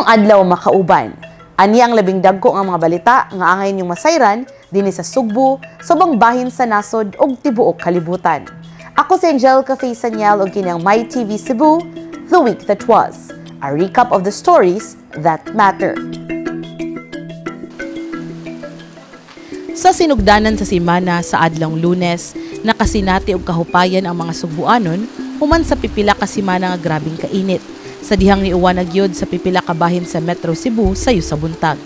Mayong adlaw makauban. Ani ang labing dagko nga mga balita nga angay niyong masayran dinhi sa Sugbo, subong bahin sa nasod ug tibuok kalibutan. Ako si Angelica Faisanyal ug kini ang My TV Cebu, The Week That Was. A recap of the stories that matter. Sa sinugdanan sa simana sa adlong Lunes, nakasinati og kahupayan ang mga Sugbuanon human sa pipila ka simana nga grabing kainit. Sa dihang niuwanag yod sa pipila ka bahin sa Metro Cebu sayo sa buntag.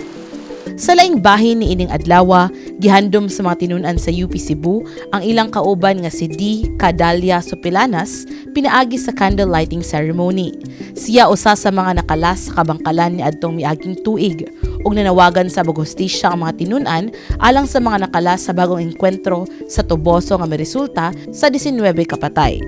Sa laing bahin ni ining adlawa, gihandom sa mga tinunan sa UP Cebu ang ilang kauban nga si D. Cadalia Sopilanas pinaagi sa candle lighting ceremony. Siya usa sa mga nakalas sa kabangkalan ni adtong miaging tuig ug nanawagan sa baghustisya ang mga tinunan alang sa mga nakalas sa bagong engkwentro sa Toboso nga miresulta sa 19 kapatay.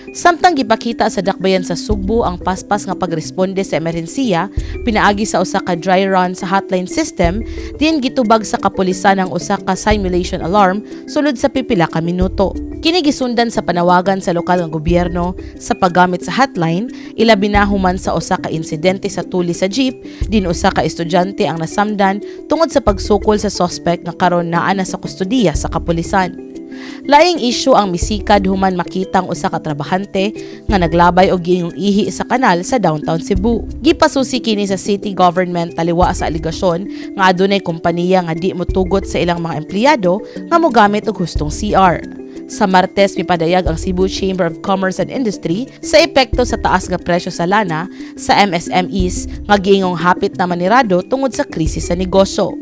Samtang gipakita sa dakbayan sa Sugbo ang paspas nga pagresponde sa emerhensiya, pinaagi sa usa ka dry run sa hotline system, diin gitubag sa kapulisan ang usa ka simulation alarm sulod sa pipila ka minuto. Kini gisundan sa panawagan sa lokal nga gobyerno sa paggamit sa hotline, ilabi na human sa usa ka insidente sa tuli sa jeep, din usa ka estudyante ang nasamdan tungod sa pagsukol sa suspect nga karon naa na sa kustodiya sa kapulisan. Laing isyu ang misikad human makitang usa ka trabahante nga naglabay og giingong ihi sa kanal sa downtown Cebu. Gipasusi kini sa city government taliwa sa aligasyon nga adunay kompanya nga di motugot sa ilang mga empleyado nga mogamit og hustong CR. Sa Martes, mipadayag ang Cebu Chamber of Commerce and Industry sa epekto sa taas nga presyo sa lana sa MSMEs nga giingong hapit na manirado tungod sa krisis sa negosyo.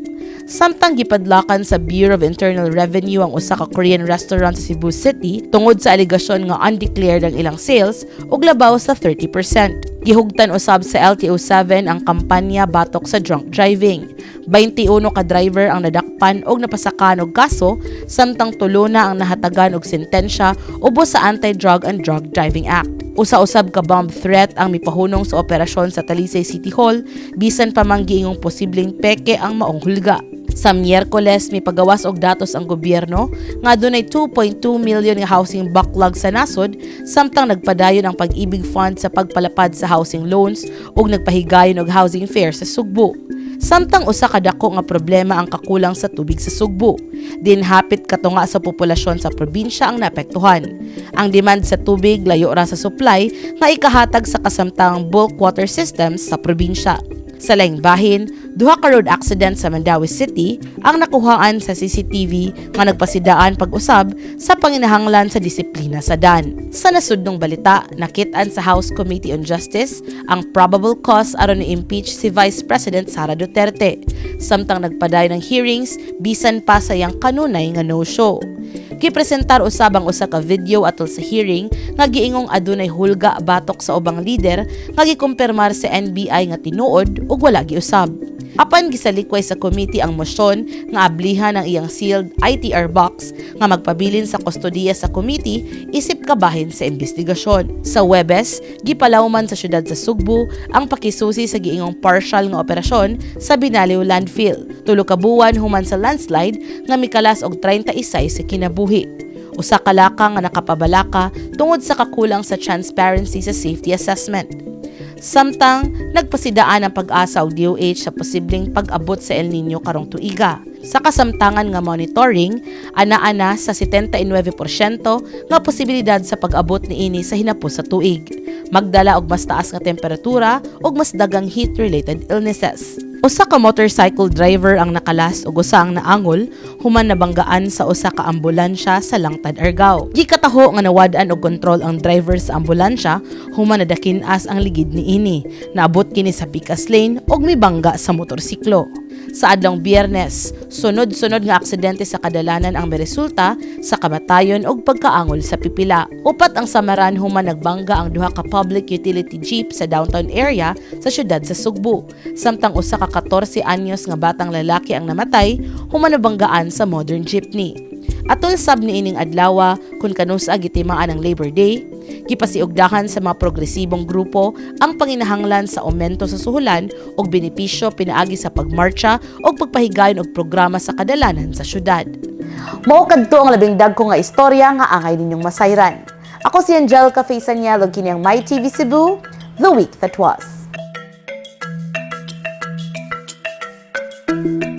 Samtang gipadlakan sa Bureau of Internal Revenue ang usa ka Korean restaurant sa Cebu City tungod sa aligasyon nga undeclared ang ilang sales ug labaw sa 30%. Gihugtan usab sa LTO7 ang kampanya batok sa drunk driving. 21 ka driver ang nadakpan og napasakan og kaso, samtang 3 na ang nahatagan og sentensya ubos sa Anti-Drug and Drug Driving Act. Usa-usab ka bomb threat ang mipahunong sa operasyon sa Talisay City Hall bisan pa man giingong posibleng peke ang maong hulga. Sa Miyerkules, may pagawas og datos ang gobyerno nga adunay 2.2 million nga housing backlog sa nasod, samtang nagpadayon ang Pag-ibig Fund sa pagpalapad sa housing loans ug nagpahigayon og housing fair sa Sugbo. Samtang usa ka dako nga problema ang kakulang sa tubig sa Sugbo. Din hapit katunga sa populasyon sa probinsya ang naapektuhan. Ang demand sa tubig layo ra sa supply nga ikahatag sa kasamtang bulk water systems sa probinsya. Sa laing bahin, 2 ka road accident sa Mandaue City ang nakuhaan sa CCTV nga nagpasidaan pag-usab sa panginahanglan sa disiplina sa DAN. Sa nasudnong balita, nakit-an sa House Committee on Justice ang probable cause aron ni-impeach si Vice President Sara Duterte. Samtang nagpadayon ng hearings, bisan pa sa iyang kanunay nga no-show. Gipresentar usab ang usa ka video atol sa hearing nga giingong adunay hulga batok sa ubang lider nga gikumpirmar sa NBI nga tinuod ug wala giusab. Apan gisalikway sa committee ang mosyon nga ablihan ang iyang sealed ITR box nga magpabilin sa kustodiya sa committee isip kabahin sa investigasyon. Sa Huwebes, gipalawman sa syudad sa Sugbo ang pakisusi sa giingong partial nga operasyon sa Binaliw Landfill. 3 ka buwan human sa landslide nga mikalas og 36 sa kinabuhi. Usa ka laka nga nakapabalaka tungod sa kakulang sa transparency sa safety assessment. Samtang nagpasidaan ang pag-asa og DOH sa posibleng pag-abot sa El Nino karong tuiga. Sa kasamtangan nga monitoring, ana-ana sa 79% nga posibilidad sa pag-abot niini sa hinapos sa tuig. Magdala og mas taas nga temperatura ug mas dagang heat-related illnesses. Usa ka motorcycle driver ang nakalas ug usa ang naangol human nabanggaan sa usa ka ambulansya sa Langtad, Argao. Gikataho nga nawad-an og kontrol ang driver sa ambulansya human nadakin-as ang ligid niini. Naabot kini sa pikas lane ug mibangga sa motorsiklo. Sa adlong Biyernes, sunod-sunod nga aksidente sa kadalanan ang miresulta sa kamatayon ug pagkaangol sa pipila. Upat ang samaran human nagbangga ang 2 ka public utility jeep sa downtown area sa syudad sa Sugbo. Samtang usa ka 14 anyos nga batang lalaki ang namatay human nabanggaan sa modern jeepney. Atol sab niining adlaw kun kanusa gitimaan ang Labor Day, gipasiugdahan sa mga progresibong grupo ang panginahanglan sa aumento sa suhulan ug benepisyo pinaagi sa pagmarcha ug pagpahigayon og programa sa kadalanan sa syudad. Mao kadto ang labing dagko nga istorya nga angay ninyong masayran. Ako si Angelica Faisanyal ug kini ang My TV Cebu, The Week That Was. Bye!